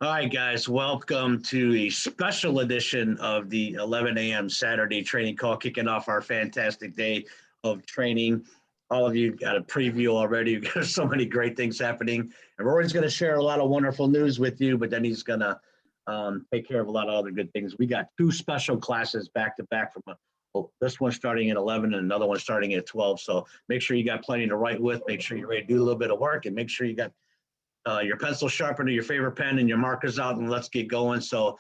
All right, guys, welcome to a special edition of the 11 a.m. Saturday training call, kicking off our fantastic day of training. All of you got a preview already. We've got so many great things happening. And Rory's going to share a lot of wonderful news with you, but then he's going to take care of a lot of other good things. We got two special classes back to back from this one starting at 11 and another one starting at 12. So make sure you got plenty to write with. Make sure you're ready to do a little bit of work, and make sure you got your pencil sharpener, your favorite pen, and your markers out, and let's get going. So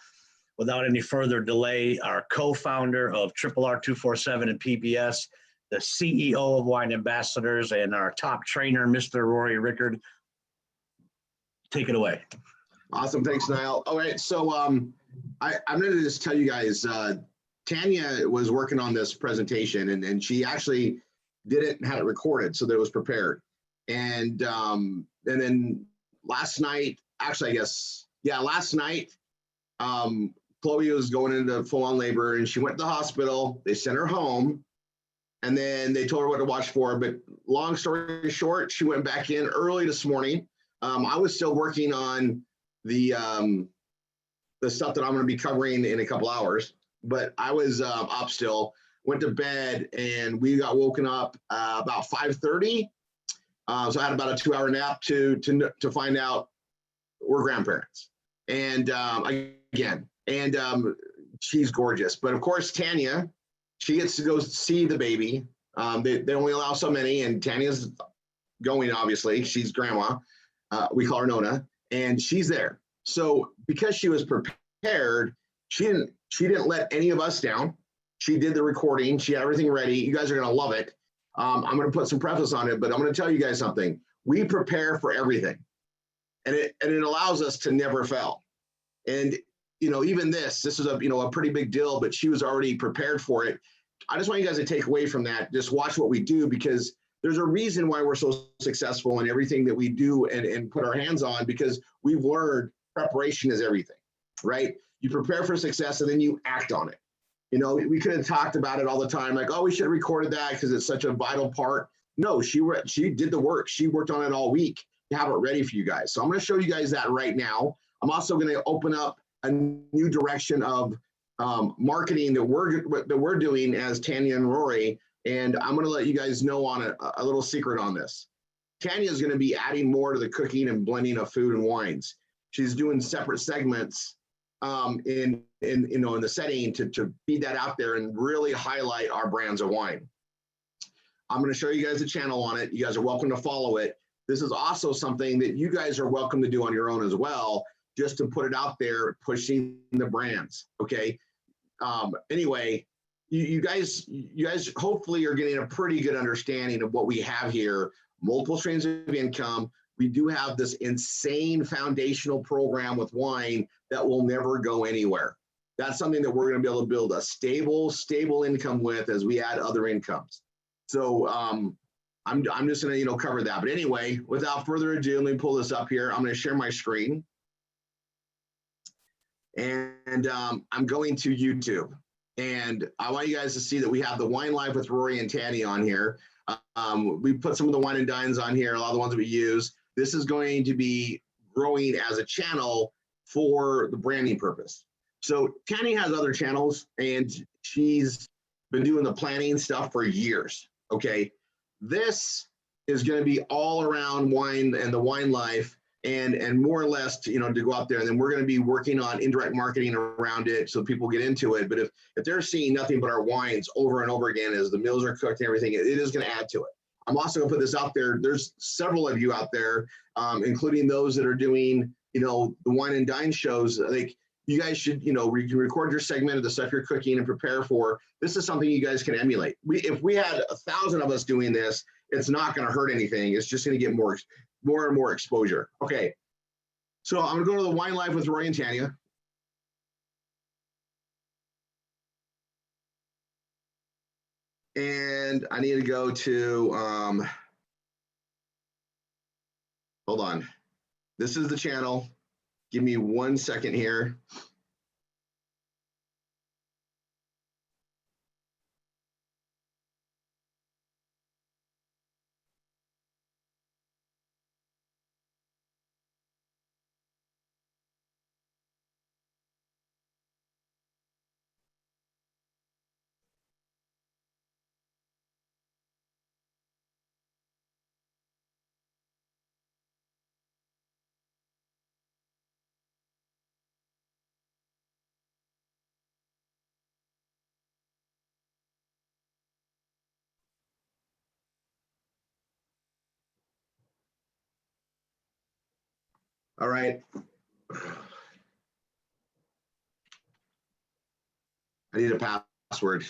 without any further delay, our co-founder of Triple R 247 and PBS, the CEO of Wine Ambassadors, and our top trainer, Mr. Rory Ricord. Take it away. Awesome. Thanks, Niall. All right. So I'm going to just tell you guys, Tanya was working on this presentation, and she actually did it and had it recorded so that it was prepared. And then last night, last night, Chloe was going into full-on labor, and she went to the hospital. They sent her home, and then they told her what to watch for. But long story short, she went back in early this morning. I was still working on the stuff that I'm going to be covering in a couple hours, but I was up still. Went to bed, and we got woken up about 5:30. So I had about a 2-hour nap to find out we're grandparents. And she's gorgeous. But of course, Tanya, she gets to go see the baby. They only allow so many, and Tanya's going, obviously. She's grandma. We call her Nona, and she's there. So because she was prepared, she didn't let any of us down. She did the recording. She had everything ready. You guys are going to love it. I'm going to put some preface on it, but I'm going to tell you guys something. We prepare for everything, and it allows us to never fail. And even this is a pretty big deal, but she was already prepared for it. I just want you guys to take away from that. Just watch what we do, because there's a reason why we're so successful in everything that we do and put our hands on, because we've learned preparation is everything, right? You prepare for success and then you act on it. We could have talked about it all the time, like, oh, we should have recorded that because it's such a vital part. No, she did the work. She worked on it all week to have it ready for you guys. So I'm going to show you guys that right now. I'm also going to open up a new direction of marketing that we're doing as Tanya and Rory. And I'm going to let you guys know on a little secret on this. Tanya is going to be adding more to the cooking and blending of food and wines. She's doing separate segments in the setting to feed that out there and really highlight our brands of wine. I'm going to show you guys a channel on it. You guys are welcome to follow it. This is also something that you guys are welcome to do on your own as well, just to put it out there, pushing the brands. Okay. Anyway, you guys hopefully are getting a pretty good understanding of what we have here. Multiple streams of income. We do have this insane foundational program with wine that will never go anywhere. That's something that we're going to be able to build a stable income with as we add other incomes. So I'm just going to cover that. But anyway, without further ado, let me pull this up here. I'm going to share my screen, and I'm going to YouTube. And I want you guys to see that we have the Wine Life with Rory and Tanya on here. We put some of the wine and dines on here, a lot of the ones that we use. This is going to be growing as a channel for the branding purpose. So Tanya has other channels, and she's been doing the planning stuff for years. Okay. This is going to be all around wine and the Wine Life, and more or less to go out there. And then we're going to be working on indirect marketing around it so people get into it. But if they're seeing nothing but our wines over and over again as the meals are cooked and everything, it is going to add to it. I'm also going to put this out there. There's several of you out there, including those that are doing, the wine and dine shows. Like, you guys should, you can record your segment of the stuff you're cooking and prepare for. This is something you guys can emulate. If we had 1,000 of us doing this, it's not going to hurt anything. It's just going to get more and more exposure. Okay. So I'm going to go to the Wine Life with Rory and Tanya. And I need to go to, hold on. This is the channel. Give me 1 second here. All right. I need a password.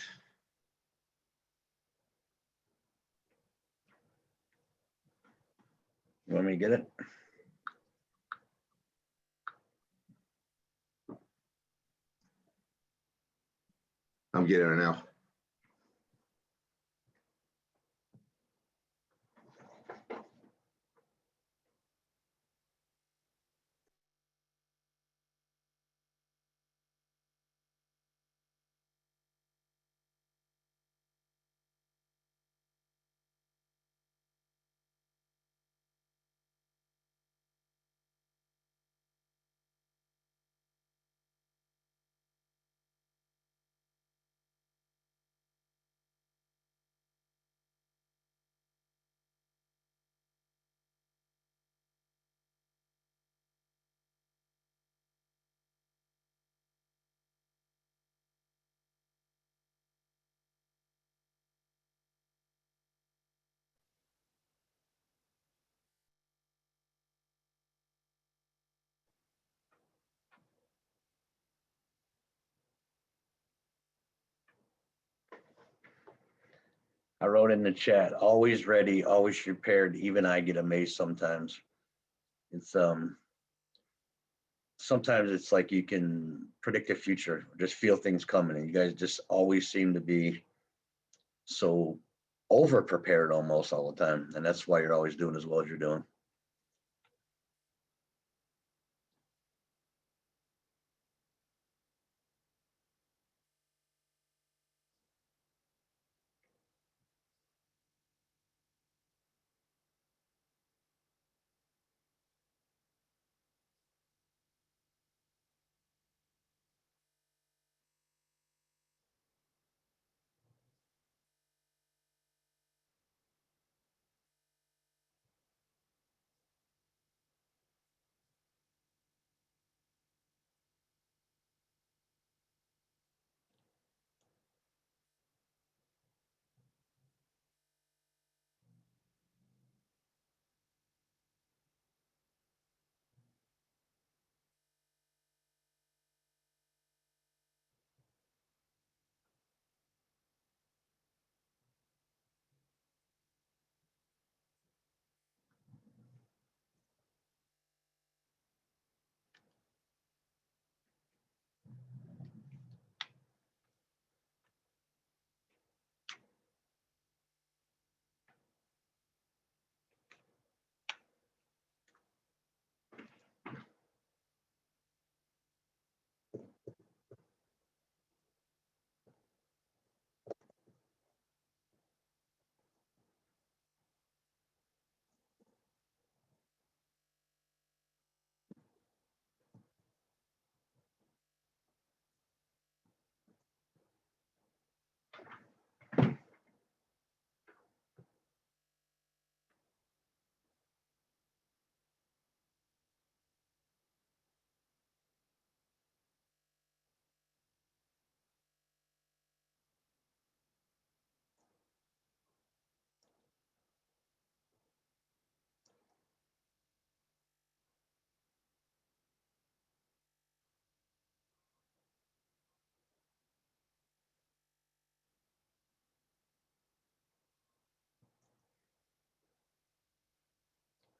You want me to get it? I'm getting it now. I wrote in the chat, always ready, always prepared. Even I get amazed sometimes. It's sometimes it's like you can predict the future, just feel things coming, and you guys just always seem to be so over prepared almost all the time, and that's why you're always doing as well as you're doing.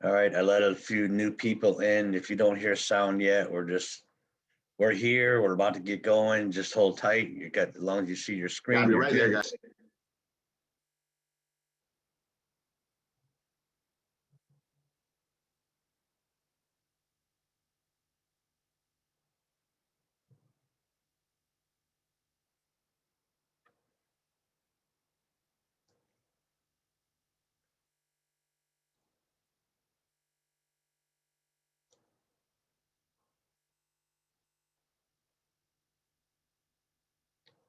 All right, I let a few new people in. If you don't hear sound yet, we're here. We're about to get going. Just hold tight. You got as long as you see your screen. Gotta be you're right there, good. guys.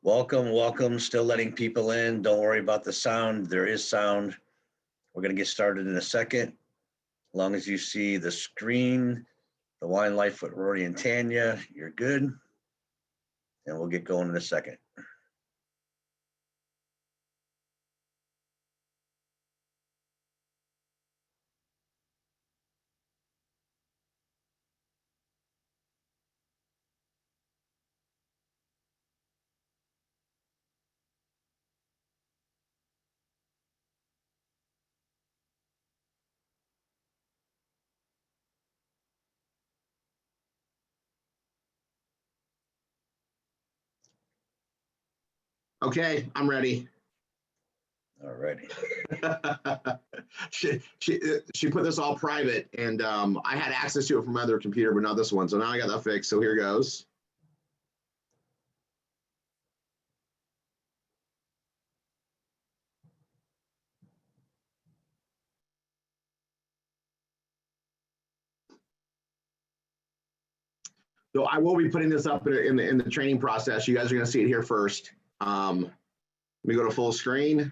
Welcome, welcome. Still letting people in. Don't worry about the sound. There is sound. We're gonna get started in a second. As long as you see the screen, the Wine Life with Rory and Tanya, you're good. And we'll get going in a second. Okay, I'm ready. All righty. She put this all private, and I had access to it from my other computer, but not this one. So now I got that fixed. So here goes. So I will be putting this up in the training process. You guys are going to see it here first. Let me go to full screen.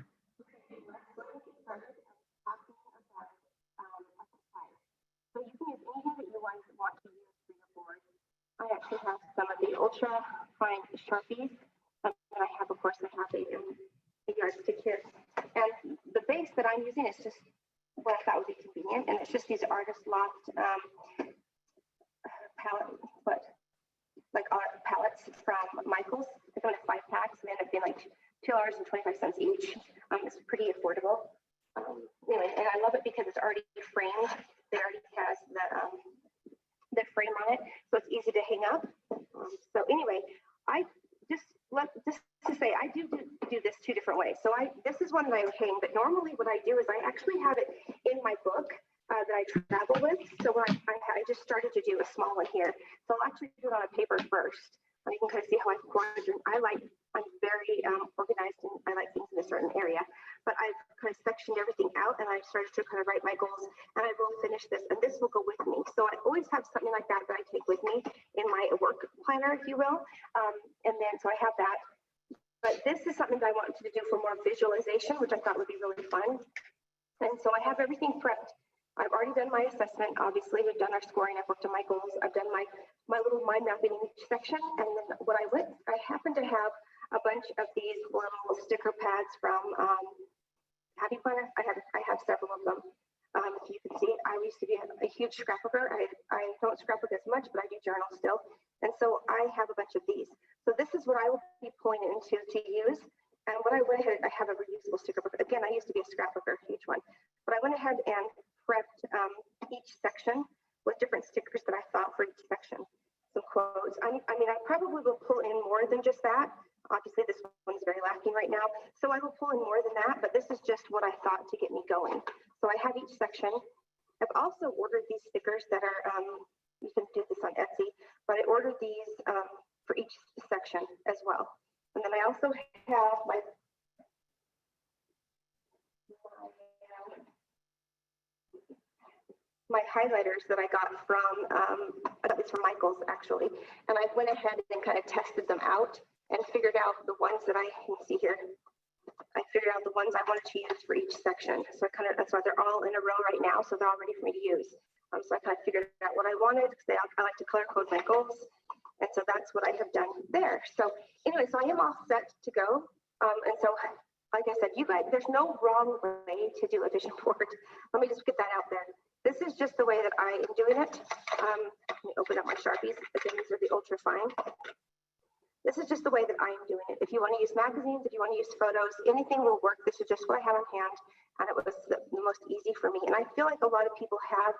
So you can use anything that you want to use for your board. I actually have some of the ultra fine Sharpies, and I have, of course, I have a yardstick here. And the base that I'm using is just what I thought would be convenient, and it's just these artist loft palette, but like art palettes from Michaels. They come in 5-packs, and they end up being like $2.25 each. It's pretty affordable. Anyway, and I love it because it's already framed. It already has the frame on it, so it's easy to hang up. So anyway, I just to say I do this 2 different ways. So this is one that I would hang, but normally what I do is I actually have it in my book that I travel with. So when I just started to do a small one here, so I'll actually do it on a paper first. You can kind of see how I'm very organized, and I like things in a certain area. But I've kind of sectioned everything out, and I've started to kind of write my goals, and I will finish this, and this will go with me. So I always have something like that I take with me in my work planner, if you will. And then, so I have that. But this is something that I wanted to do for more visualization, which I thought would be really fun. And so I have everything prepped. I've already done my assessment. Obviously, we've done our scoring. I've worked on my goals. I've done my little mind mapping in each section. And then what I happen to have a bunch of these little sticker pads from Happy Planner. I have several of them. If you can see, I used to be a huge scrapbooker. I don't scrapbook as much, but I do journal still. And so I have a bunch of these. So this is what I will be pulling into to use. And what I went ahead, I have a reusable sticker book. Again, I used to be a scrapbooker, huge one. But I went ahead and prepped each section with different stickers that I thought for each section. Some quotes. I mean, I probably will pull in more than just that. Obviously, this one's very lacking right now. So I will pull in more than that, but this is just what I thought to get me going. So I have each section. I've also ordered these stickers that are, you can do this on Etsy, but I ordered these for each section as well. And then I also have my highlighters that I got it's from Michaels actually. And I went ahead and kind of tested them out and figured out the ones that I can see here. I figured out the ones I wanted to use for each section. So that's why they're all in a row right now. So they're all ready for me to use. So I kind of figured out what I wanted because I like to color code my goals. And so that's what I have done there. So anyway, so I am all set to go. And so, like I said, you guys, there's no wrong way to do a vision board. Let me just get that out there. This is just the way that I am doing it. Let me open up my Sharpies. Again, these are the ultra fine. This is just the way that I am doing it. If you want to use magazines, if you want to use photos, anything will work. This is just what I have on hand, and it was the most easy for me. And I feel like a lot of people have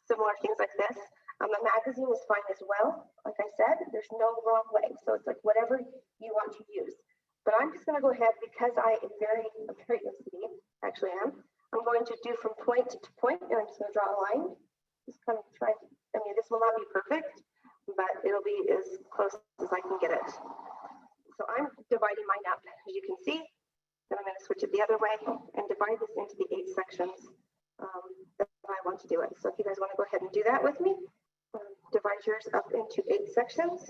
similar things like this. A magazine is fine as well. Like I said, there's no wrong way. So it's like whatever you want to use. But I'm just going to go ahead because I'm very OCD. Actually, I'm going to do from point to point, and I'm just going to draw a line. Just kind of try. I mean, this will not be perfect, but it'll be as close as I can get it. So I'm dividing mine up, as you can see. Then I'm going to switch it the other way and divide this into the 8 sections that I want to do it. So if you guys want to go ahead and do that with me, divide yours up into 8 sections.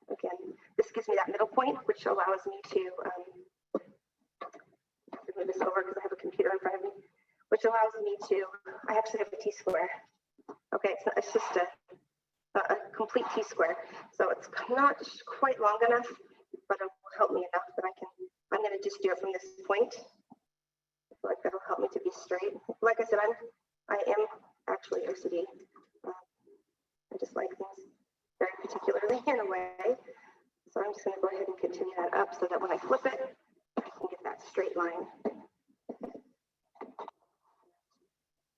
Again, this gives me that middle point, which allows me to move this over because I have a computer in front of me, which allows me to, I actually have a T-square. Okay, so it's just a complete T-square. So it's not quite long enough, but it will help me enough that I'm going to just do it from this point. I feel like that'll help me to be straight. Like I said, I am actually OCD. I just like things very particularly in a way. So I'm just going to go ahead and continue that up so that when I flip it, I can get that straight line.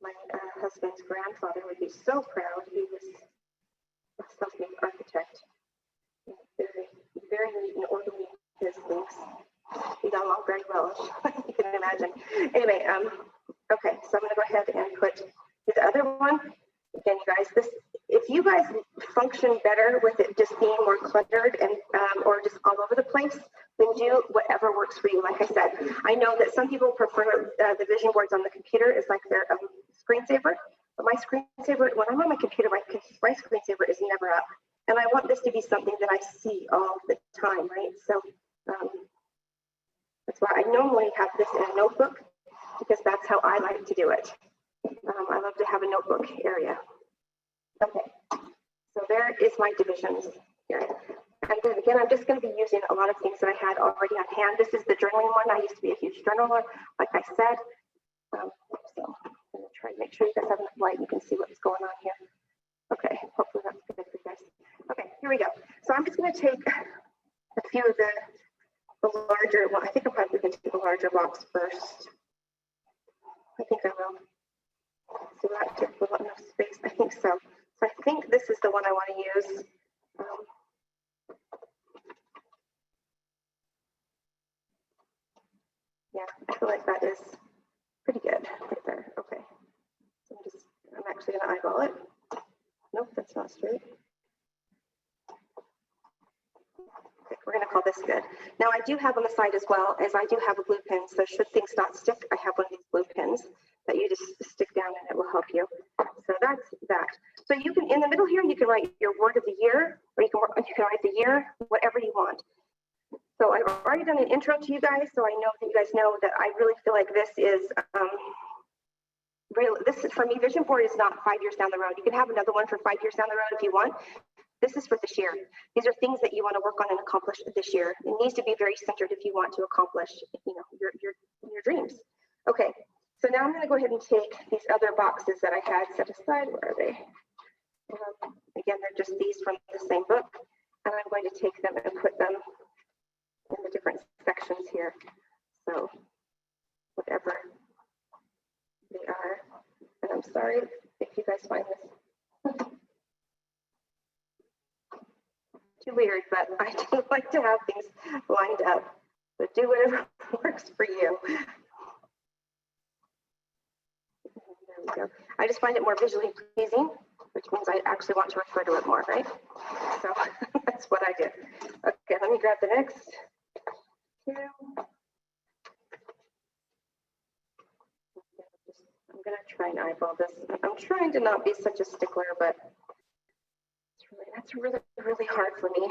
My husband's grandfather would be so proud. He was a self-made architect. Very, very neat and orderly, his things. He got along very well, you can imagine. Anyway, okay, so I'm gonna go ahead and put his other one. Again, you guys, if you guys function better with it just being more cluttered and or just all over the place, then do whatever works for you. Like I said, I know that some people prefer the vision boards on the computer is like their screensaver, but my screensaver, when I'm on my computer, my screensaver is never up. And I want this to be something that I see all the time, right? So that's why I normally have this in a notebook, because that's how I like to do it. I love to have a notebook area. Okay, so there is my divisions here. And then again, I'm just going to be using a lot of things that I had already on hand. This is the journaling one. I used to be a huge journaler, like I said. So I'm going to try to make sure you guys have enough light. You can see what's going on here. Okay, hopefully that's good for you guys. Okay, here we go. So I'm just going to take a few of the larger, well, I think I'm probably going to do the larger box first. I think I will. So that took a lot enough space. I think so. So I think this is the one I want to use. Yeah, I feel like that is pretty good right there. Okay. So I'm actually going to eyeball it. Nope, that's not straight. Okay, we're going to call this good. Now I do have on the side as well, as I do have a glue pin. So should things not stick, I have one of these glue pins that you just stick down and it will help you. So that's that. So you can, in the middle here, you can write your word of the year, or you can write the year, whatever you want. So I've already done an intro to you guys, so I know that you guys know that I really feel like this is real. This is, for me, vision board is not 5 years down the road. You can have another one for 5 years down the road if you want. This is for this year. These are things that you want to work on and accomplish this year. It needs to be very centered if you want to accomplish, you know, your dreams. Okay. So now I'm going to go ahead and take these other boxes that I had set aside. Where are they? Again, they're just these from the same book. And I'm going to take them and put them in the different sections here. So whatever they are. And I'm sorry if you guys find this too weird, but I do like to have things lined up. So do whatever works for you. There we go. I just find it more visually pleasing, which means I actually want to refer to it more, right? So that's what I did. Okay, let me grab the next two. I'm going to try and eyeball this. I'm trying to not be such a stickler, but that's really, really hard for me.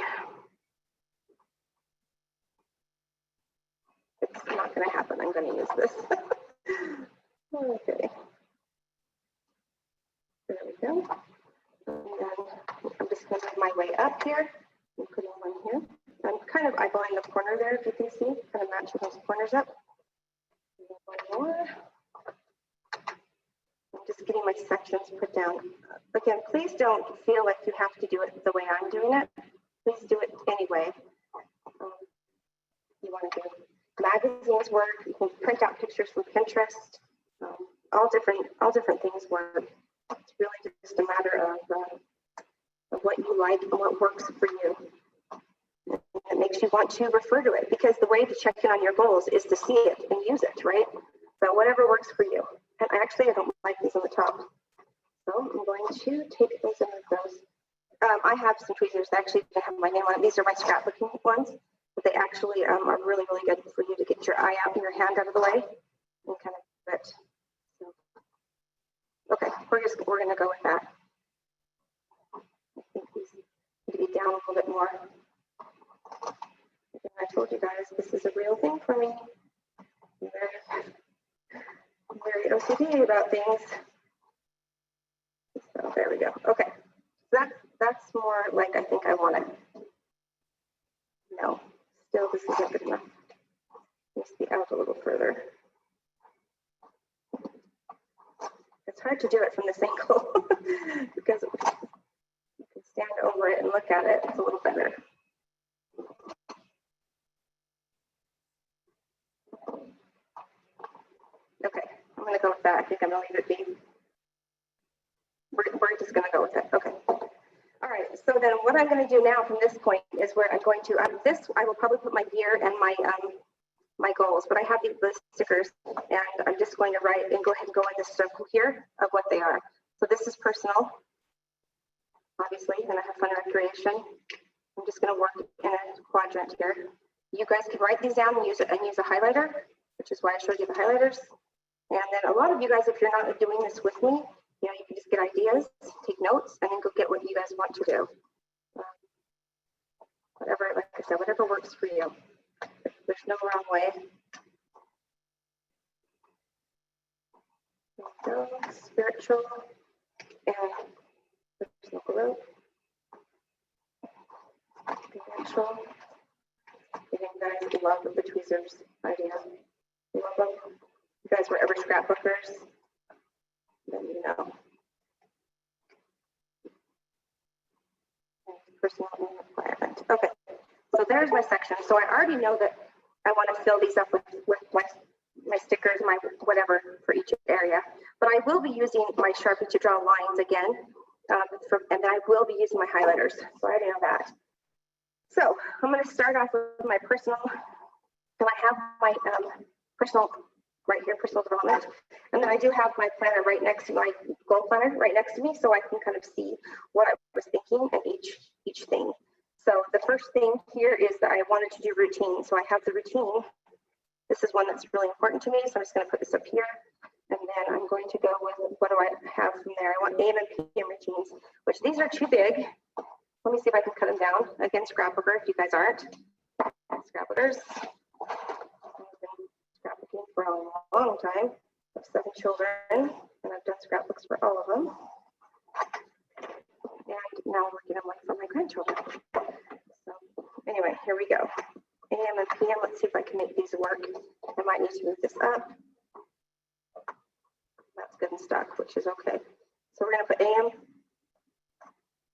It's not going to happen. I'm going to use this. Okay. There we go. And then I'm just going to make my way up here and putting one here. I'm kind of eyeballing the corner there, if you can see, kind of matching those corners up. One more. I'm just getting my sections put down. Again, please don't feel like you have to do it the way I'm doing it. Please do it anyway. You want to do magazines work. You can print out pictures from Pinterest. All different things work. It's really just a matter of what you like and what works for you. It makes you want to refer to it, because the way to check in on your goals is to see it and use it, right? So whatever works for you. And actually, I don't like these on the top. So I'm going to take those and move those. I have some tweezers that actually have my name on it. These are my scrapbooking ones, but they actually are really, really good for you to get your eye out and your hand out of the way and kind of do it. So, okay, we're going to go with that. I think these need to be down a little bit more. Again, I told you guys this is a real thing for me. I'm very OCD about things. So there we go. Okay, that's more like I think I want it. No, still this isn't good enough. Needs to be out a little further. It's hard to do it from this angle because you can stand over it and look at it. It's a little better. Okay, I'm going to go with that. I think I'm going to leave it be. We're just going to go with it. Okay. All right. So then what I'm going to do now from this point is where I'm going to, I will probably put my year and my my goals, but I have these list stickers and I'm just going to write and go ahead and go in this circle here of what they are. So this is personal, obviously, and I have fun recreation. I'm just going to work in a quadrant here. You guys can write these down and use a highlighter, which is why I showed you the highlighters. And then a lot of you guys, if you're not doing this with me, you know, you can just get ideas, take notes, and then go get what you guys want to do. Whatever, like I said, whatever works for you. There's no wrong way. So, spiritual and personal growth. Spiritual. I think guys love the tweezers idea. Love them. You guys were ever scrapbookers? Then you know. Personal environment. Okay, so there's my section. So I already know that I want to fill these up with my stickers, my whatever for each area. But I will be using my Sharpie to draw lines again, and then I will be using my highlighters. So I already know that. So I'm going to start off with my personal, and I have my personal right here, personal development. And then I do have my planner right next to my goal planner right next to me, so I can kind of see what I was thinking and each thing. So the first thing here is that I wanted to do routine. So I have the routine. This is one that's really important to me, so I'm just going to put this up here. And then I'm going to go with, what do I have from there? I want AM and PM routines, which these are too big. Let me see if I can cut them down. Again, scrapbooker, if you guys aren't. Scrapbookers. Scrapbooking for a long time. I have 7 children, and I've done scrapbooks for all of them. And now I'm working on one for my grandchildren. So anyway, here we go. AM and PM, let's see if I can make these work. I might need to move this up. That's good and stuck, which is okay. So we're gonna put AM.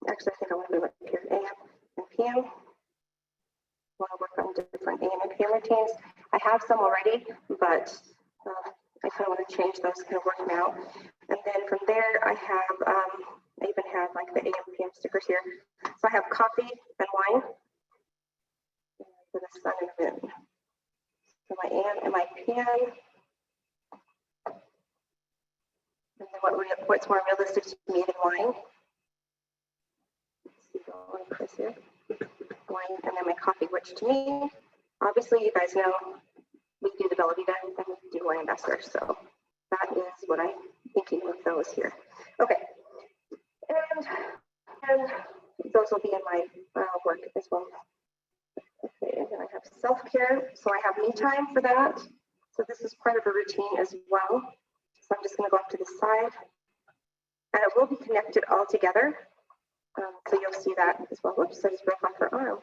Actually, I think I want to move up here, AM and PM. I want to work on different AM and PM routines. I have some already, but I kind of want to change those, kind of work them out. And then from there, I have, I even have like the AM and PM stickers here. So I have coffee and wine for the sun and the moon. So my AM and my PM. And then what's more realistic to me than wine? Let's see, Chris here. Wine, and then my coffee, which to me, obviously you guys know we do the Bella Vita and we do wine ambassador. So that is what I'm thinking with those here. Okay, and those will be in my work as well. Okay, and then I have self-care. So I have me time for that. So this is part of a routine as well. So I'm just going to go up to the side, and it will be connected all together. So you'll see that as well. Whoops, I just broke off her arm.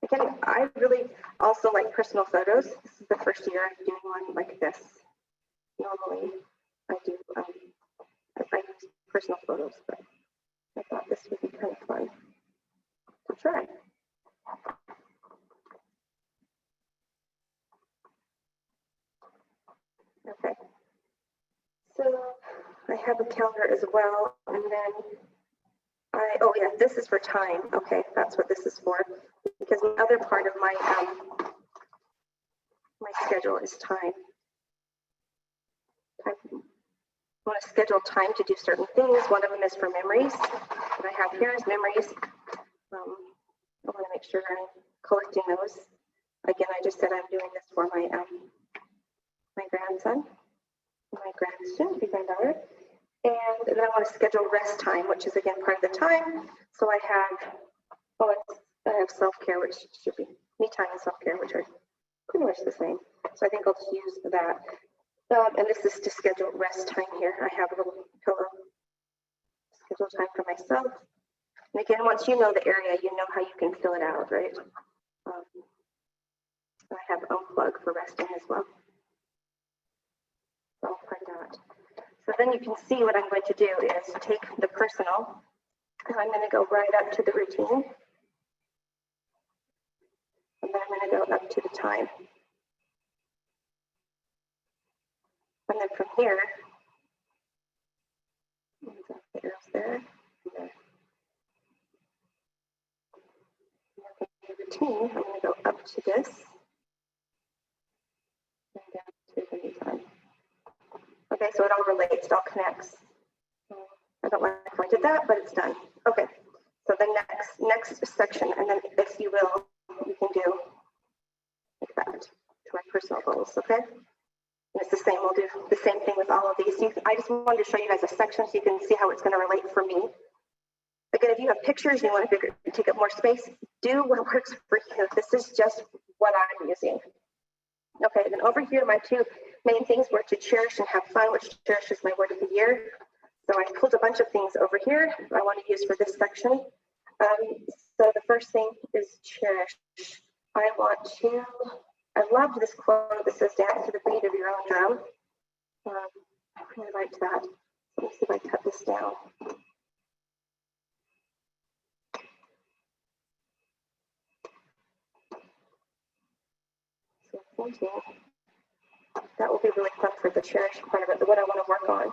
Again, I really also like personal photos. This is the first year I'm doing one like this. Normally, I do I use personal photos, but I thought this would be kind of fun to try. Okay. So I have a calendar as well, and then oh yeah, this is for time. Okay, that's what this is for, because the other part of my my schedule is time. I want to schedule time to do certain things. One of them is for memories. What I have here is memories. I want to make sure I'm collecting those. Again, I just said I'm doing this for my my grandson, my granddaughter. And then I want to schedule rest time, which is again part of the time. So I have, I have self-care, which should be me time and self-care, which are pretty much the same. So I think I'll just use that. And this is to schedule rest time here. I have a little pillow. Schedule time for myself. And again, once you know the area, you know how you can fill it out, right? I have unplug for resting as well. So I'll find that. So then you can see what I'm going to do is take the personal, and I'm going to go right up to the routine. And then I'm going to go up to the time. And then from here, the arrows there, 18, I'm going to go up to this and down to the meantime. Okay, so it all relates, it all connects. I don't like how I did that, but it's done. Okay, so the next section, and then if you will, you can do like that to my personal goals, okay? And it's the same, we'll do the same thing with all of these. I just wanted to show you guys a section so you can see how it's going to relate for me. Again, if you have pictures and you want to take up more space, do what works for you. This is just what I'm using. Okay, then over here, my two main things were to cherish and have fun, which cherish is my word of the year. So I pulled a bunch of things over here I want to use for this section. So the first thing is cherish. I loved this quote that says, dance to the beat of your own drum. I really liked that. Let me see if I can cut this down. So thinking that will be really fun for the cherish part of it, what I want to work on,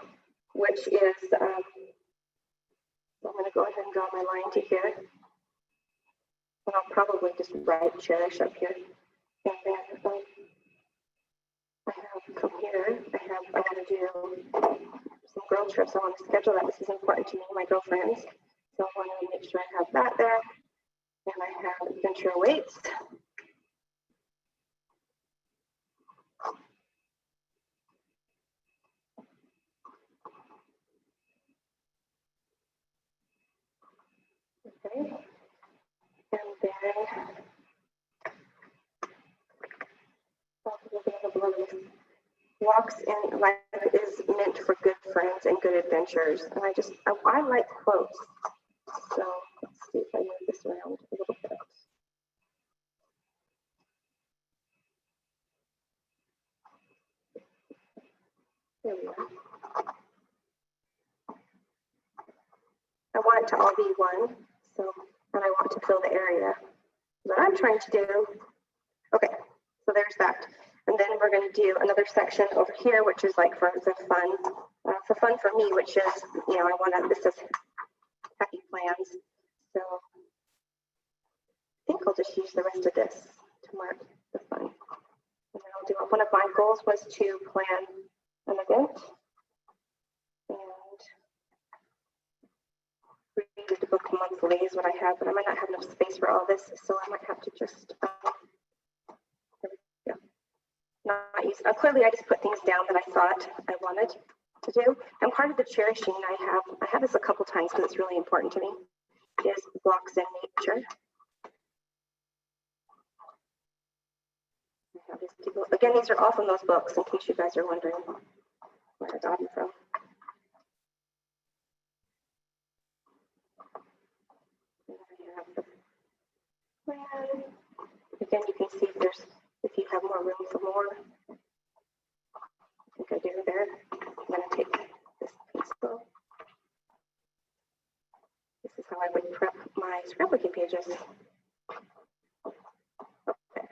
which is, I'm going to go ahead and draw my line to here. And I'll probably just write cherish up here. And then I have from here, I want to do some girl trips. I want to schedule that. This is important to me, my girlfriends. So I want to make sure I have that there. And I have adventure weights. Okay. And then walks in life is meant for good friends and good adventures. And I like quotes. So let's see if I move this around a little bit. There we are. I want it to all be one. So, and I want to fill the area. What I'm trying to do. Okay, so there's that. And then we're going to do another section over here, which is like for the fun, for me, which is, I want to, this is happy plans. So I think I'll just use the rest of this to mark the fun. And then I'll do, one of my goals was to plan an event and read the book monthly is what I have, but I might not have enough space for all this, so I might have to just, not use clearly I just put things down that I thought I wanted to do. And part of the cherishing I have this a couple times because it's really important to me, is walks in nature. Again, these are all from those books in case you guys are wondering where I got them from. And I have the plan. Again, you can see if you have more room for more. I think I do there. I'm going to take this pencil. This is how I would prep my scrapbooking pages. Okay.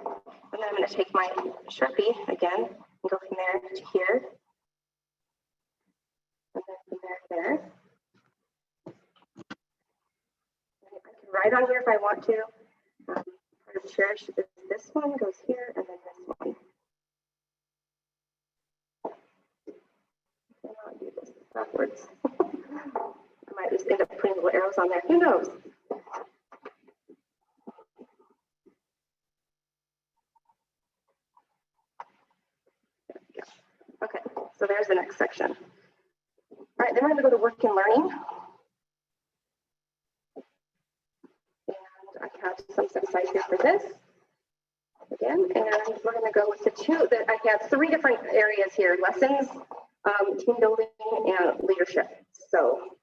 And then I'm going to take my Sharpie again and go from there to here. And then from there to there. And I can write on here if I want to. Part of cherish is this one goes here, and then this one. I cannot do this backwards. I might just end up putting little arrows on there. Who knows? Okay, so there's the next section. All right, then we're going to go to work and learning. And I have some set aside here for this. Again, and we're going to go with the two that I have three different areas here: lessons, team building, and leadership. So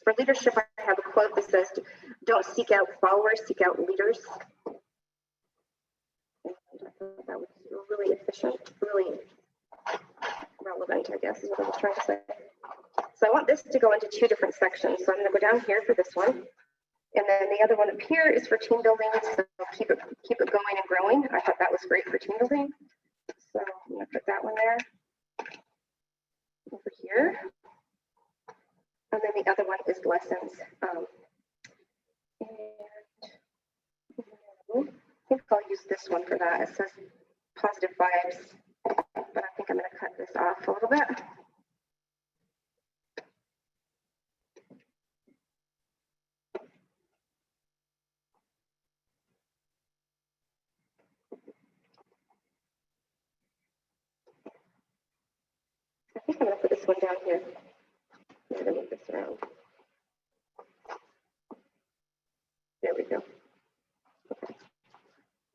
for leadership, I have a quote that says, "Don't seek out followers, seek out leaders." And I thought that was really efficient, really relevant, I guess is what I was trying to say. So I want this to go into two different sections. So I'm going to go down here for this one. And then the other one up here is for team building. So keep it going and growing. I thought that was great for team building. So I'm going to put that one there. Over here. And then the other one is lessons. And think I'll use this one for that. It says positive vibes, but I think I'm going to cut this off a little bit. I think I'm going to put this one down here. I'm going to move this around. There we go. Okay.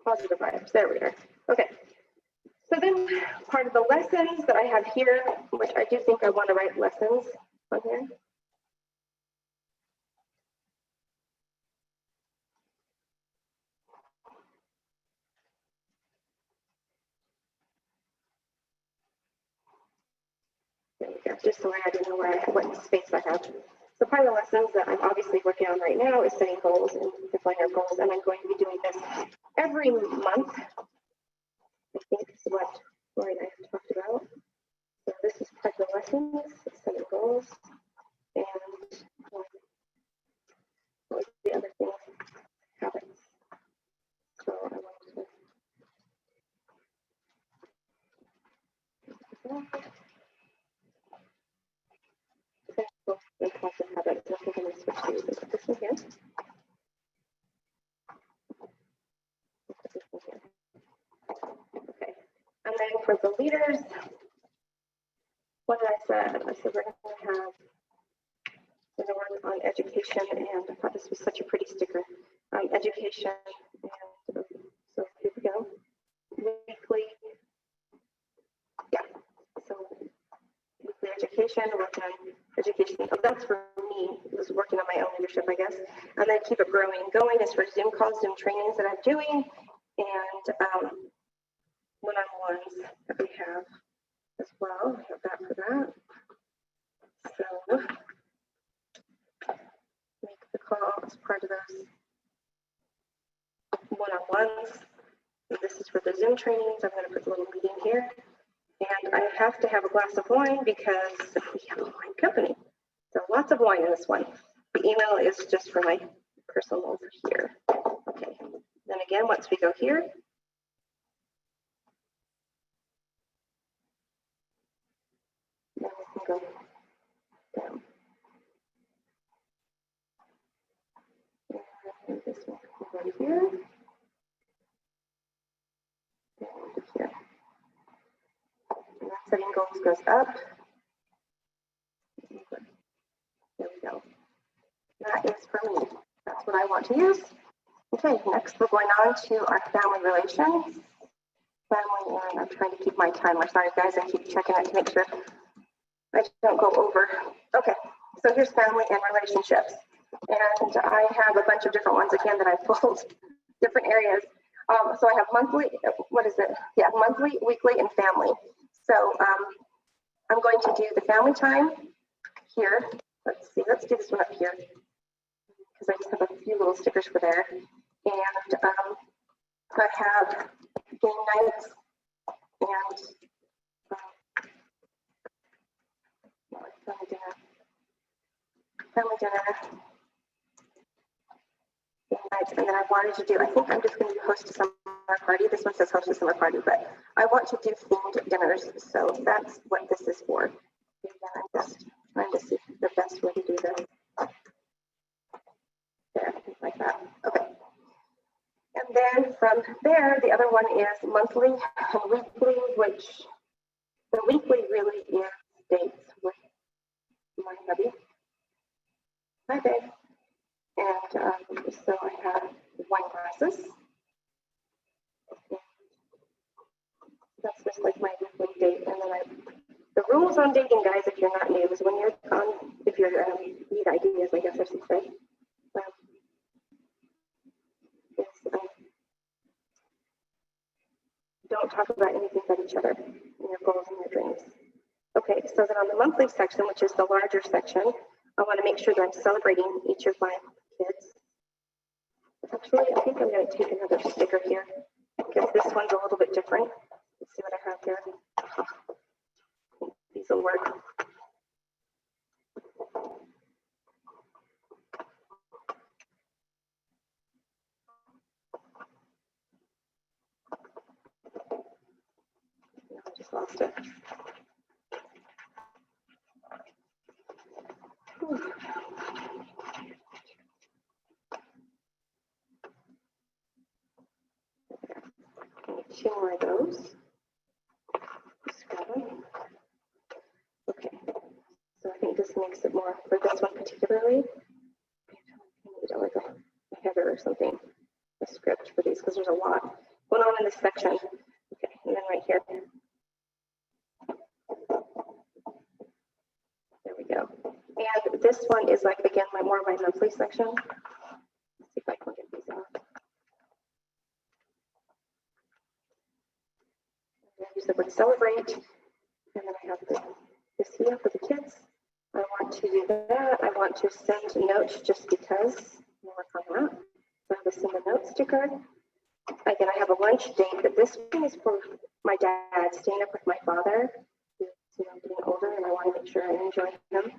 Positive vibes. There we are. Okay. So then part of the lessons that I have here, which I do think I want to write lessons on here. There we go. Just so I didn't know what space I have. So part of the lessons that I'm obviously working on right now is setting goals and defining our goals, and I'm going to be doing this every month. I think is what Rory and I have talked about. So this is part of the lessons, setting goals, and what was the other thing? Habits. So I want to. And positive habits. I think I'm going to switch these and put this in here. Okay. And then for the leaders, what did I said? I said we're going to work on education, and I thought this was such a pretty sticker. Education, and so here we go. Weekly, yeah. So weekly education, working on education. Oh, that's for me. It was working on my own leadership, I guess. And then keep it growing and going is for Zoom calls, Zoom trainings that I'm doing, and one-on-ones that we have as well. I have that for that. So make the call as part of those one-on-ones. This is for the Zoom trainings. I'm going to put the little meeting here. And I have to have a glass of wine because we have a wine company. So lots of wine in this one. The email is just for my personal over here. Okay. Then again, once we go here, then we can go down. And this one can go here. And here. And that setting goals goes up. There we go. That is for me. That's what I want to use. Okay, next we're going on to our family relations. Family, and I'm trying to keep my timer. Sorry guys, I keep checking it to make sure I don't go over. Okay, so here's family and relationships. And I have a bunch of different ones again that I pulled, different areas. So I have monthly, what is it? Yeah, monthly, weekly, and family. So I'm going to do the family time here. Let's see, let's do this one up here, because I just have a few little stickers for there. And I have game nights and family dinner, game nights, and then I wanted to do, I think I'm just going to host a summer party. This one says host a summer party, but I want to do themed dinners, so that's what this is for. And I'm just trying to see the best way to do this. There, like that. Okay. And then from there, the other one is monthly and weekly, which the weekly really is dates with my hubby. Hi, babe. And so I have wine glasses. That's just like my weekly date. And then the rules on dating, guys, if you're not new, is when you're on, if you're need ideas, I guess I should say. Don't talk about anything but each other and your goals and your dreams. Okay, so then on the monthly section, which is the larger section, I want to make sure that I'm celebrating each of my kids. Actually, I think I'm going to take another sticker here because this one's a little bit different. Let's see what I have here. These will work. 2 more of those. Just grab them. Okay, so I think this makes it more for this one particularly. Like a header or something, a script for these, because there's a lot going on in this section. Okay, and then right here. There we go. And this one is like, again, more of my monthly section. Let's see if I can get these out. I use the word celebrate, and then I have this here for the kids. I want to do that. I want to send notes just because. We'll work on that. So I have a send a note sticker. Again, I have a lunch date, but this one is for my dad, staying up with my father. He's getting older, and I want to make sure I enjoy him.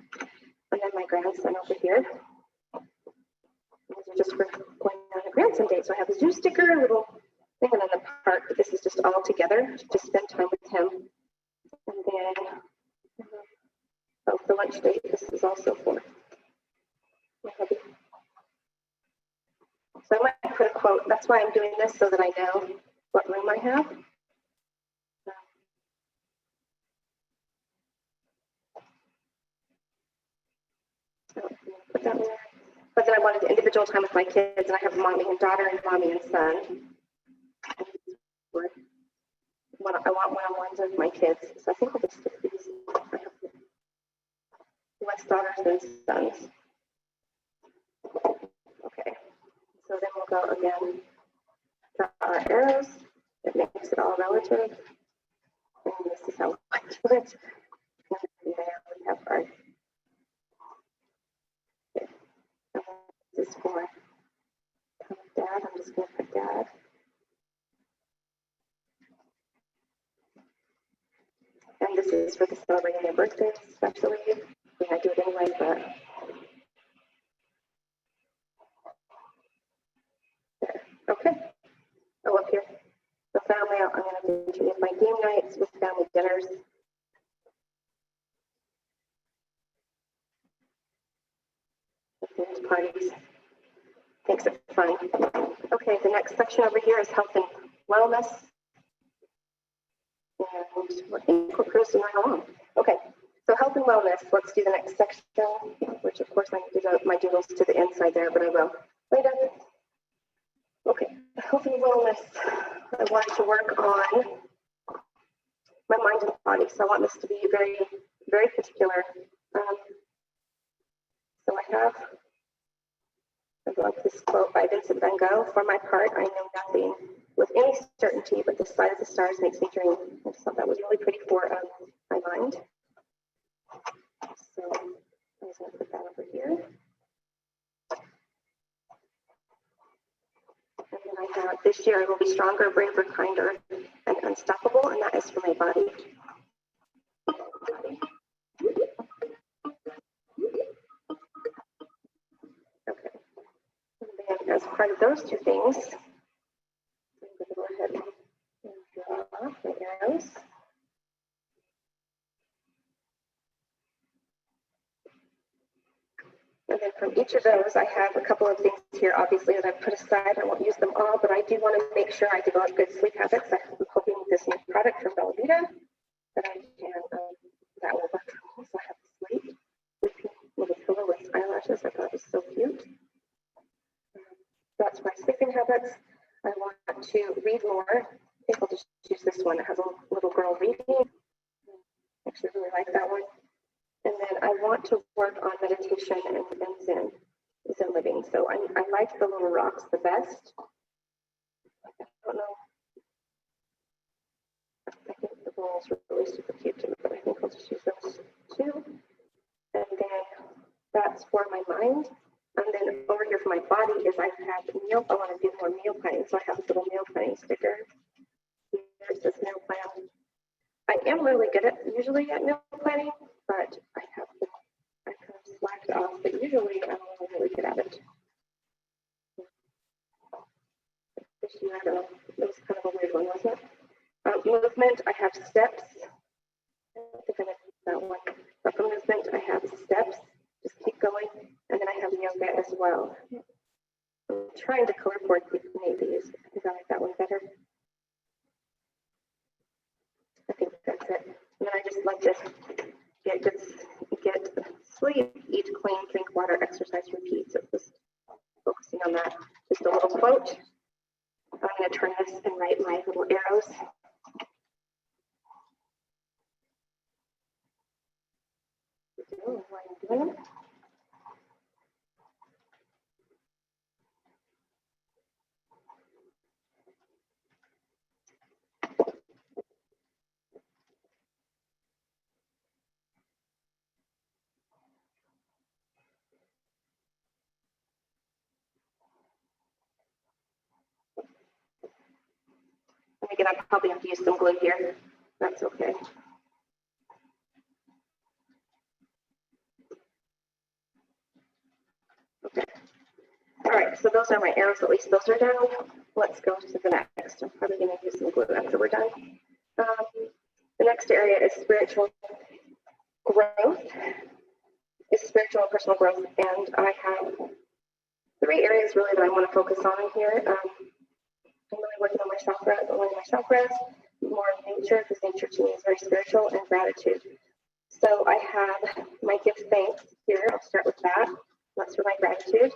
And then my grandson over here. These are just for going on a grandson date. So I have a zoo sticker, a little thing, and then the part, but this is just all together to spend time with him. And then the lunch date, this is also for my hubby. So I might put a quote. That's why I'm doing this, so that I know what room I have. Put that there. But then I wanted individual time with my kids, and I have mommy and daughter and mommy and son. I want one-on-ones with my kids, so I think I'll just stick these. I have less daughters than sons. Okay, so then we'll go again. Draw our arrows. It makes it all relative. And this is how I do it. And there we have our. Okay. This is for dad. I'm just going to put dad. And this is for the celebrating their birthdays, especially. I do it anyway, but there. Okay. Oh, up here. The family, I'm going to continue with my game nights with family dinners. And parties. Makes it fun. Okay, the next section over here is health and wellness. And I think we're cruising right along. Okay, so health and wellness. Let's do the next section, which of course I need to do my doodles to the inside there, but I will later. Okay, health and wellness. I want to work on my mind and body. So I want this to be very, very particular. So I love this quote by Vincent van Gogh. For my part, I know nothing with any certainty, but the sight of the stars makes me dream. I just thought that was really pretty for my mind. So I'm just going to put that over here. And then I have, this year I will be stronger, braver, kinder, and unstoppable, and that is for my body. Okay. And then as part of those two things, I'm going to go ahead and draw my arrows. And then from each of those, I have a couple of things here, obviously, that I've put aside. I won't use them all, but I do want to make sure I develop good sleep habits. I'm hoping with this new product from Bella Vita that I can, that will work for me. So I have sleep with little pillow with eyelashes. I thought it was so cute. That's my sleeping habits. I want to read more. I think I'll just use this one. It has a little girl reading. I actually really like that one. And then I want to work on meditation and Zen living. So I like the little rocks the best. I don't know. I think the balls are really super cute too, but I think I'll just use those too. And then that's for my mind. And then over here for my body is I want to do more meal planning. So I have this little meal planning sticker. Here's this meal plan. I am really good usually at meal planning, but I kind of slacked off, but usually I'm really good at it. This year, I don't know, it was kind of a weird one, wasn't it? Movement, I have steps. I don't think I mentioned that one. But for movement, I have steps. Just keep going. And then I have yoga as well. I'm trying to color coordinate these because I like that one better. That's it. And then I just like to get sleep, eat clean, drink water, exercise, repeat. So just focusing on that. Just a little quote. I'm going to turn this and write my little arrows. While I'm doing it. And again, I probably have to use some glue here. That's okay. Okay. All right, so those are my arrows, at least those are down. Let's go to the next. I'm probably going to use some glue after we're done. The next area is spiritual growth, spiritual and personal growth. And I have 3 areas really that I want to focus on here. I'm really working on my chakra, learning my chakras, more of nature, because nature to me is very spiritual, and gratitude. So I have my give thanks here. I'll start with that. That's for my gratitude.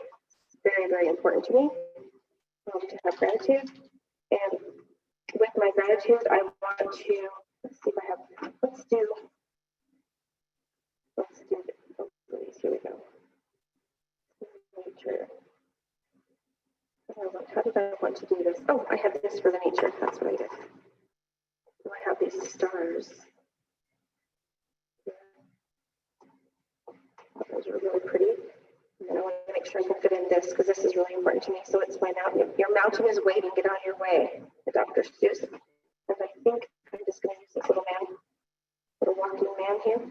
It's very, very important to me to have gratitude. And with my gratitude, I want to, let's see if I have, let's do these. Here we go. Nature. How did I want to do this? Oh, I have this for the nature. That's what I did. So I have these stars. Those are really pretty. And then I want to make sure I can fit in this because this is really important to me. So it's my mountain. Your mountain is waiting. Get on your way. The Dr. Seuss. And I think I'm just going to use this little walking man here.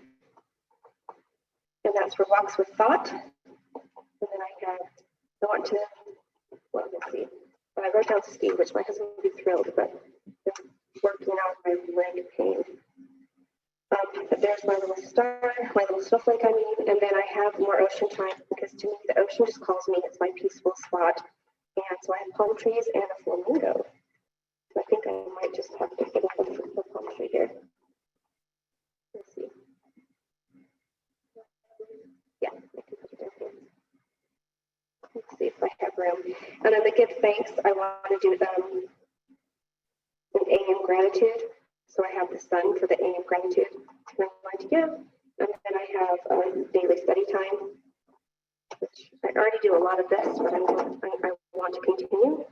And that's for walks with thought. And then I want to, well, let's see. I wrote down ski, which my husband would be thrilled, but it's working out my leg pain. But there's my little star, my little snowflake, I mean, and then I have more ocean time because to me, the ocean just calls me. It's my peaceful spot. And so I have palm trees and a flamingo. So I think I might just have to fit the palm tree here. Let's see. Yeah, I can put it down here. Let's see if I have room. And then the give thanks, I want to do an AM gratitude. So I have the sun for the AM gratitude that I want to give. And then I have daily study time, which I already do a lot of this, but I want to continue.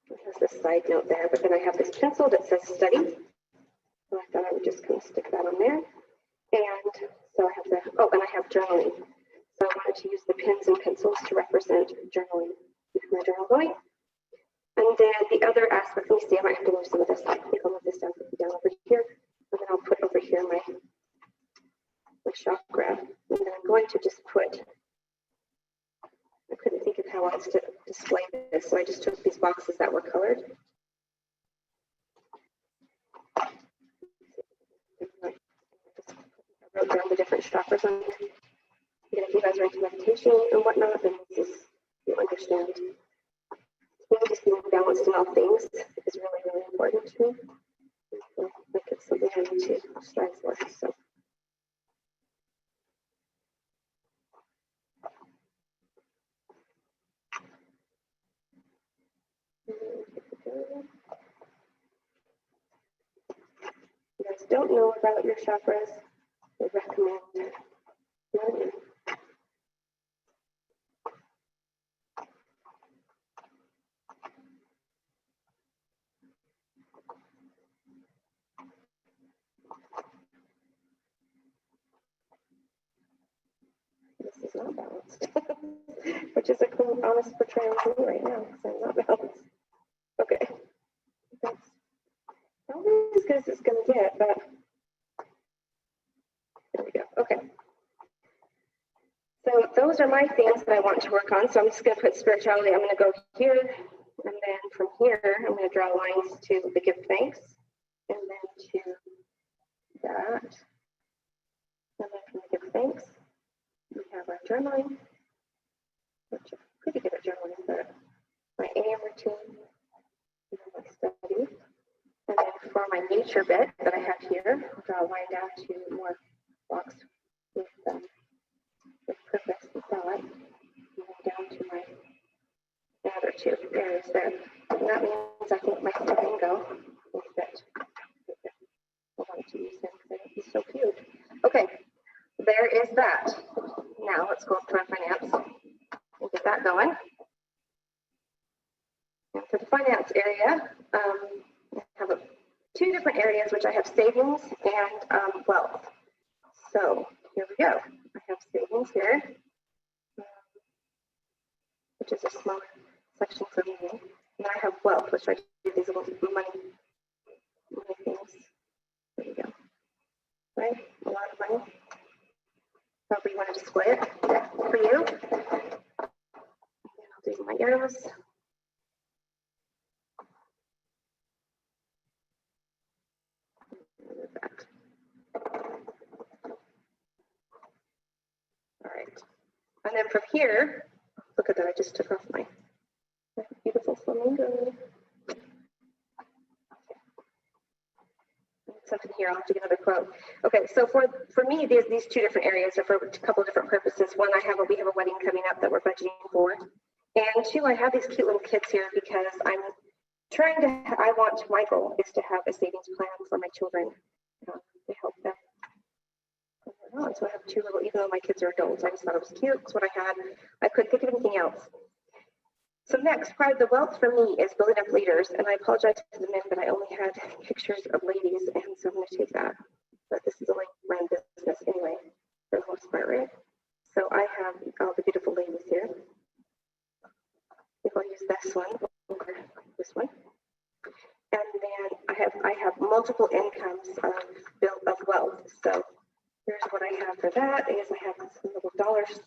It has this side note there, but then I have this pencil that says study. So I thought I would just kind of stick that on there. And so I have and I have journaling. So I wanted to use the pens and pencils to represent journaling. Keep my journal going. And then the other aspect, let me see, I might have to move some of this. I think I'll move this down over here. And then I'll put over here my chakra. And then I'm going to just put, I couldn't think of how else to display this. So I just took these boxes that were colored. I wrote down the different chakras on here. Again, if you guys are into meditation and whatnot, then this is, you understand. Maybe just being balanced in all things is really, really important to me. I think it's something I need to strive for. So. If you guys don't know about your chakras, I recommend learning. This is not balanced, which is a cool, honest portrayal of me right now because I'm not balanced. Okay, that's probably as good as it's going to get, but there we go. Okay. So those are my things that I want to work on. So I'm just going to put spirituality. I'm going to go here, and then from here, I'm going to draw lines to the give thanks, and then to that, and then from the give thanks, we have our journaling, which I'm pretty good at journaling, but my AM routine, and then my study. And then for my nature bit that I have here, I'll draw a line down to more blocks with purpose and thought, and then down to my other two areas there. And that means I think my flamingo will fit. I wanted to use him because he's so cute. Okay, there is that. Now let's go up to our finance and get that going. And for the finance area, I have two different areas, which I have savings and wealth. So here we go. I have savings here, which is a smaller section for me. And then I have wealth, which I do these little money things. There you go. Right? A lot of money. However you want to display it for you. And I'll do my arrows. All right. And then from here, look at that, I just took off my beautiful flamingo. Something here, I'll have to get another quote. Okay, so for me, these two different areas are for a couple of different purposes. One, we have a wedding coming up that we're budgeting for. And two, I have these cute little kids here because my goal is to have a savings plan for my children to help them. So I have two little, even though my kids are adults, I just thought it was cute. It's what I had. I couldn't think of anything else. So next, part of the wealth for me is building up leaders. And I apologize to the men, but I only had pictures of ladies. And so I'm going to take that. But this is a run business anyway, for the most part, right? So I have all the beautiful ladies here. I think I'll use this one or this one. And then I have multiple incomes of wealth. So here's what I have for that is I have some little dollars.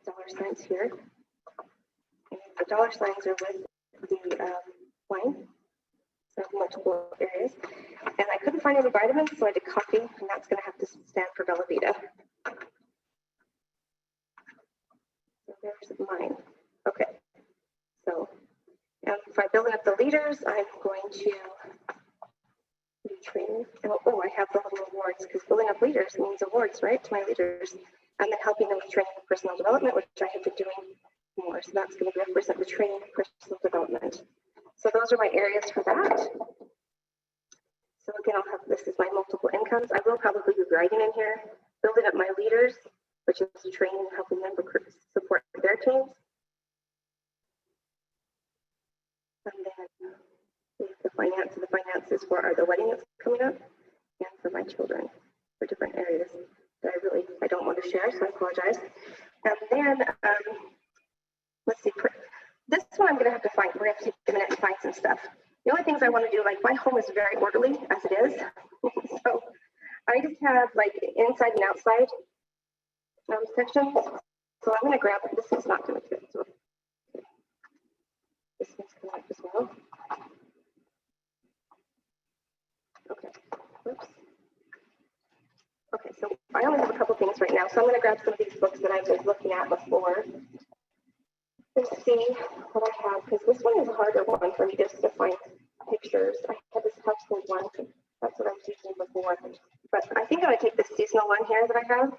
Dollar signs here. And the dollar signs are with the wine. So multiple areas. And I couldn't find any vitamins, so I did coffee, and that's going to have to stand for Bella Vita. So there's mine. Okay. So if I'm building up the leaders, I'm going to do training. Oh, I have the little awards because building up leaders means awards, right, to my leaders. And then helping them with training and personal development, which I have been doing more. So that's going to represent the training and personal development. So those are my areas for that. So again, this is my multiple incomes. I will probably be writing in here, building up my leaders, which is training and helping them support their teams. And then the finances are the wedding that's coming up, and for my children for different areas that I don't want to share, so I apologize. And then let's see, this one I'm going to have to find. We're going to have to take a minute and find some stuff. The only things I want to do, my home is very orderly as it is, so I just have inside and outside sections. So I'm going to grab it. This one's not going to fit. So this one's coming up as well. Okay. Oops. Okay, so I only have a couple things right now, so I'm going to grab some of these books that I was looking at before and see what I have, because this one is a harder one for me just to find pictures. I have this household one, that's what I was using before, but I think I'm going to take this seasonal one here that I have,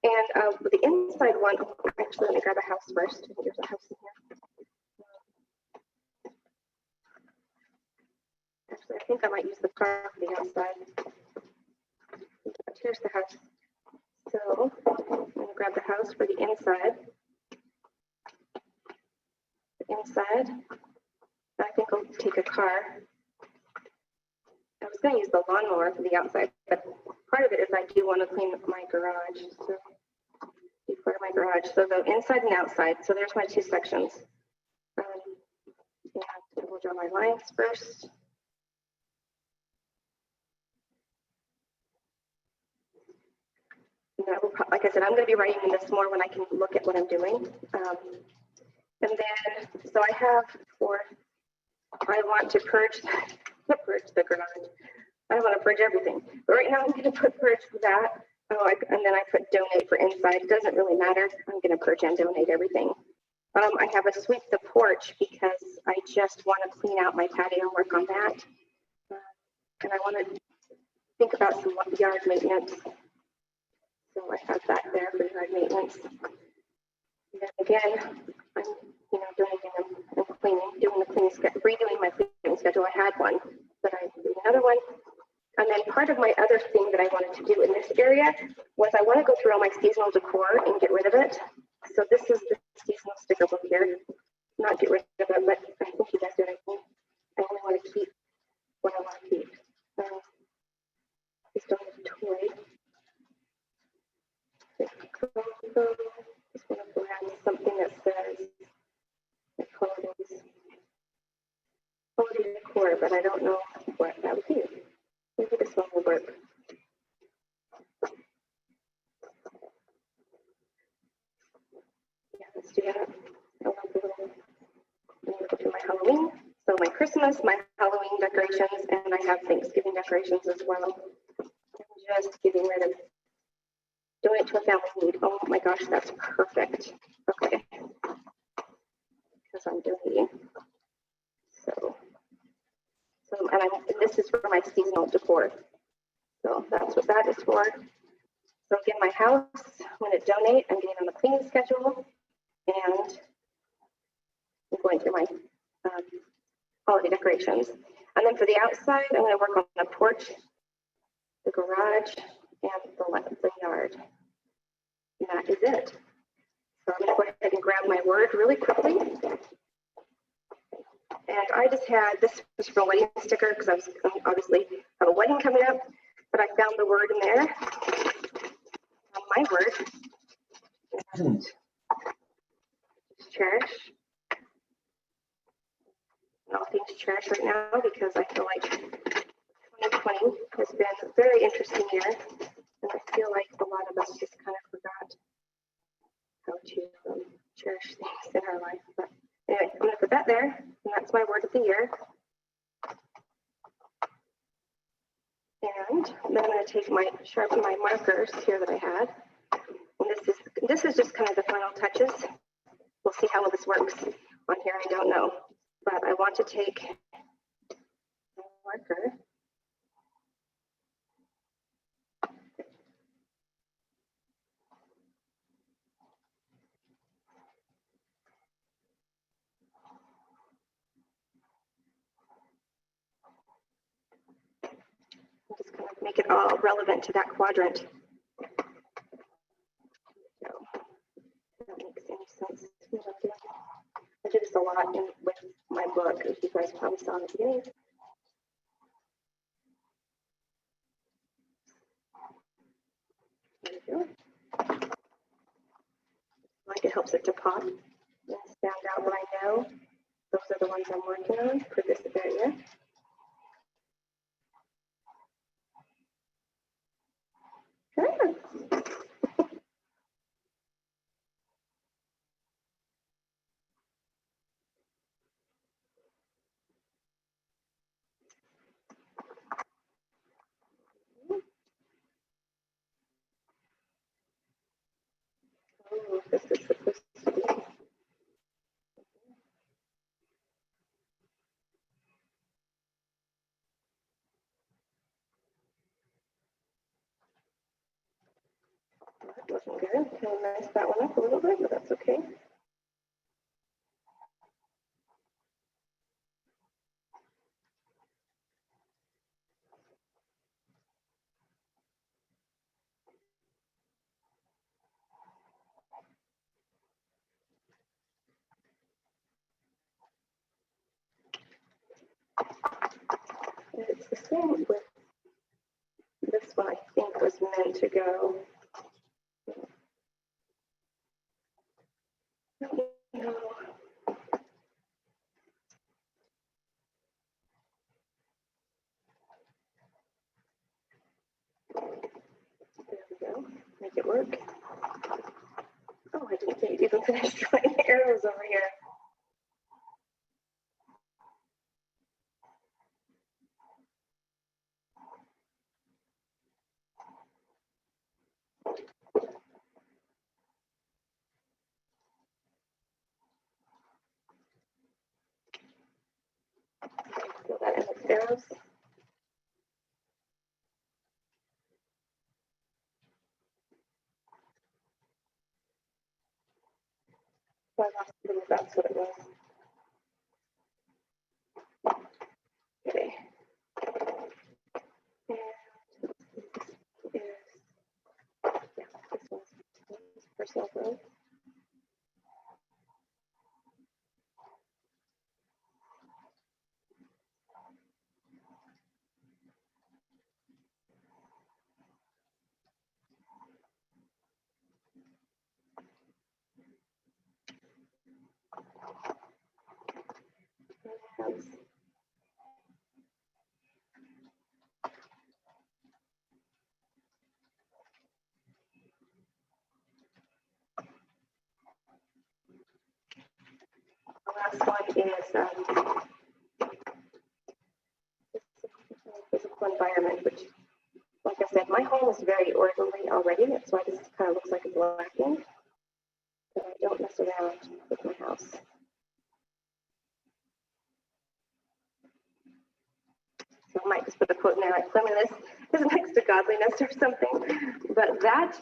and with the inside one, actually let me grab a house first. There's a house in here. Actually, I think I might use the car for the outside. Here's the house. So I'm going to grab the house for the inside. The inside. I think I'll take a car. I was going to use the lawnmower for the outside, but part of it is I do want to clean up my garage. So before my garage. So the inside and outside. So there's my two sections. And we'll draw my lines first. Like I said, I'm going to be writing in this more when I can look at what I'm doing. And then, so I want to purge the garage. I want to purge everything. But right now I'm going to purge that Oh, and then I put donate for inside. It doesn't really matter. I'm going to purge and donate everything. I have a sweep the porch because I just want to clean out my patio and work on that. And I want to think about some yard maintenance. So I have that there for yard maintenance. And then again, I'm donating and cleaning, doing the cleaning schedule, redoing my cleaning schedule. I had one, but I'm doing another one. And then part of my other thing that I wanted to do in this area was I want to go through all my seasonal decor and get rid of it. So this is the seasonal sticker book here. Not get rid of it, but I think you guys do what I mean. I only want to keep what I want to keep. Just don't have a toy. Just want to grab something that says holiday decor, but I don't know what that would be. Maybe this one will work. Yeah, let's do that. I want the little, I'm going to go through my Halloween. So my Christmas, my Halloween decorations, and I have Thanksgiving decorations as well. I'm just getting rid of, donate to a family in need. Oh my gosh, that's perfect. Okay. Because I'm donating. And this is for my seasonal decor. So that's what that is for. So again, my house, I'm going to donate. I'm getting on the cleaning schedule, and I'm going through my holiday decorations. And then for the outside, I'm going to work on the porch, the garage, and the yard. And that is it. So I'm going to go ahead and grab my word really quickly. And I just had, this was for a wedding sticker because I was obviously have a wedding coming up, but I found the word in there. My word. And cherish. All things cherish right now because I feel like 2020 has been a very interesting year. And I feel like a lot of us just kind of forgot how to cherish things in our life. But anyway, I'm going to put that there, and that's my word of the year. And then I'm going to take my sharpen my markers here that I had. And this is just kind of the final touches. We'll see how well this works on here. I don't know, but I want to take my marker. Just kind of make it all relevant to that quadrant. So, if that makes any sense. I do this a lot with my book, as you guys probably saw in the beginning. There we go. Like it helps it to pop and stand out what I know. Those are the ones I'm working on for this area. Good. Oh, this is supposed to be. That wasn't good. Kind of messed that one up a little bit, but that's okay. And it's the same with this one. I think was meant to go. No. There we go. Make it work. Oh, I didn't even finish drawing the arrows over here. house. So I lost it, that's what it was. Okay. And this is, yeah, this one's personal growth. House. The last one is physical environment, which, like I said, my home is very orderly already. That's why this kind of looks like it's lacking. But I don't mess around with my house. So I might just put a quote in there like cleanliness is next to godliness or something. But that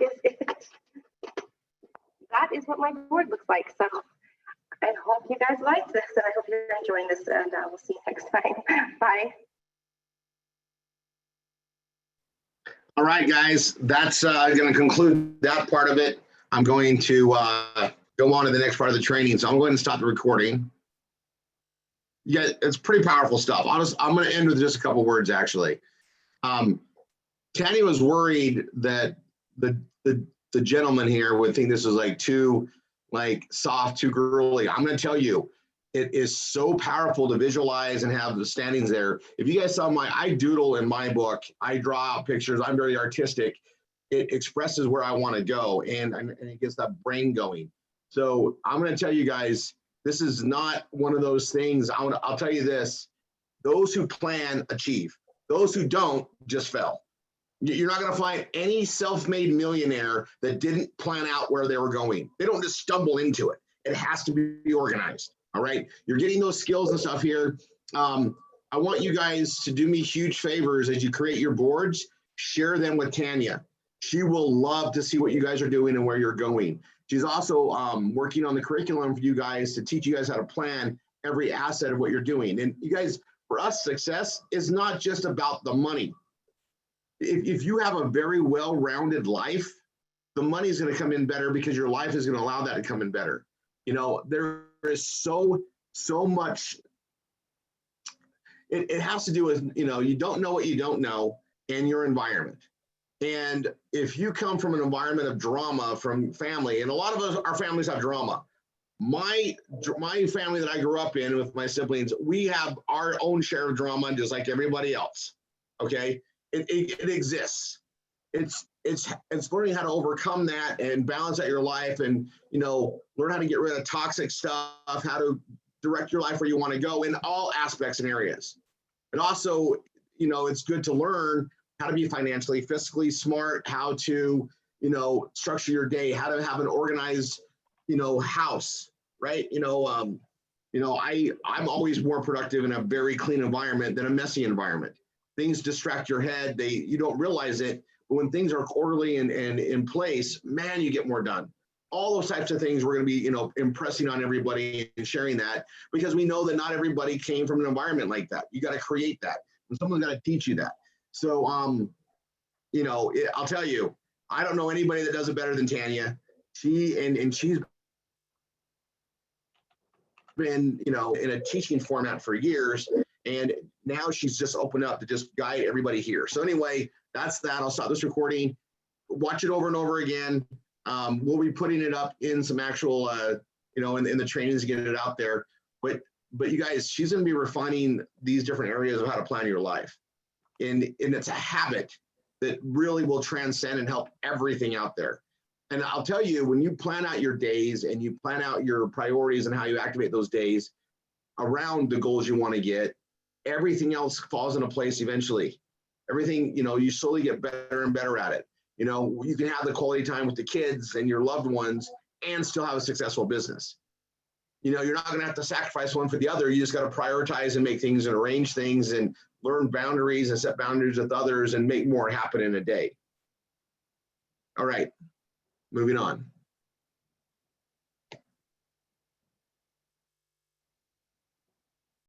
is it. That is what my board looks like. So I hope you guys like this, and I hope you're enjoying this, and we'll see you next time. Bye. All right, guys, that's going to conclude that part of it. I'm going to go on to the next part of the training. So I'm going to stop the recording. Yeah, it's pretty powerful stuff. I'm going to end with just a couple words, actually. Tanya was worried that the gentleman here would think this was like too soft, too girly. I'm going to tell you, it is so powerful to visualize and have the standings there. If you guys saw I doodle in my book, I draw out pictures. I'm very artistic. It expresses where I want to go, and it gets that brain going. So I'm going to tell you guys, this is not one of those things. I'll tell you this: those who plan achieve. Those who don't just fail. You're not going to find any self-made millionaire that didn't plan out where they were going. They don't just stumble into it. It has to be organized. All right. You're getting those skills and stuff here. I want you guys to do me huge favors as you create your boards. Share them with Tanya. She will love to see what you guys are doing and where you're going. She's also working on the curriculum for you guys to teach you guys how to plan every asset of what you're doing. And you guys, for us, success is not just about the money. If you have a very well-rounded life, the money is going to come in better because your life is going to allow that to come in better. You know, there is so much. It has to do with, you don't know what you don't know in your environment. And if you come from an environment of drama from family, and a lot of us, our families have drama. My family that I grew up in with my siblings, we have our own share of drama just like everybody else. Okay. It exists. It's learning how to overcome that and balance out your life, and learn how to get rid of toxic stuff, how to direct your life where you want to go in all aspects and areas. And also, it's good to learn how to be financially, fiscally smart, how to, structure your day, how to have an organized, house, right? I'm always more productive in a very clean environment than a messy environment. Things distract your head. You don't realize it, but when things are orderly and in place, man, you get more done. All those types of things we're going to be, impressing on everybody and sharing that, because we know that not everybody came from an environment like that. You got to create that, and someone's got to teach you that. So, I'll tell you, I don't know anybody that does it better than Tanya. She's been, in a teaching format for years, and now she's just opened up to just guide everybody here. So anyway, that's that. I'll stop this recording, watch it over and over again. We'll be putting it up in some actual, in the trainings to get it out there. But you guys, she's going to be refining these different areas of how to plan your life. And it's a habit that really will transcend and help everything out there. And I'll tell you, when you plan out your days and you plan out your priorities and how you activate those days around the goals you want to get, everything else falls into place eventually. Everything, you slowly get better and better at it. You can have the quality time with the kids and your loved ones and still have a successful business. you're not going to have to sacrifice one for the other. You just got to prioritize and make things and arrange things and learn boundaries and set boundaries with others and make more happen in a day. All right, moving on.